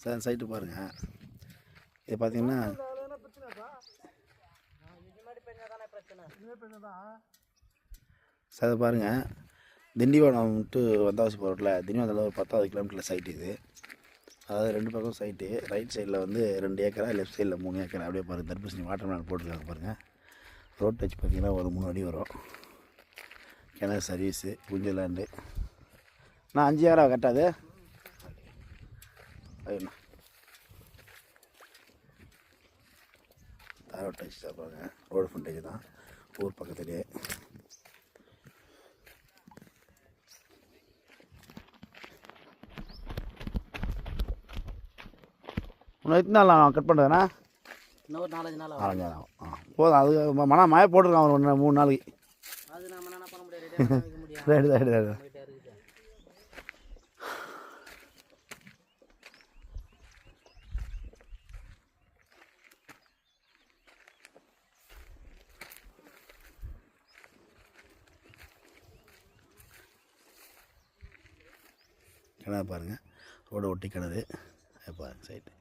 Sir site பாருங்கள். இது பார்த்தீங்கன்னா சார் பாருங்கள், திண்டிவனம் விட்டு வந்தாசி போகிறோம்ல, திண்டிவனத்தில் ஒரு 10வது கிலோமீட்டரில் சைட்டு இது. அதாவது 2 பக்கம் சைட்டு. ரைட் சைடில் வந்து 2 ஏக்கரா, லெஃப்ட் சைடில் 3 ஏக்கரா. அப்படியே பாருங்கள், தர்பூசணி வாட்டர் மேலன் போட்டுருக்காங்க பாருங்கள். ரோட் டச் பார்த்திங்கன்னா ஒரு 3 அடி வரும். கிணறு சர்வீஸு, புஞ்ச லேண்டு. நான் 5 ஏக்கரா கட்டாது ஐயண்ணா. ரோட் டச் தான் பாருங்கள், ரோடு ஃப்ரண்டேஜ் தான், ஊர் பக்கத்துலேயே. இன்னும் எத்தனை நாள் நான் கட் பண்ணுறேண்ணா? இன்னும் ஒரு 4-5 நாள் ஆகும். போதும். அது மழை போட்டிருக்கான் ஒரு 3 நாளைக்கு. அது நம்ம என்ன பண்ண முடியாது. ரைடு தான் ரைடு தான். கிணறு பாருங்கள், ரோடை ஒட்டி கிணறு பாருங்கள் சைட்டு.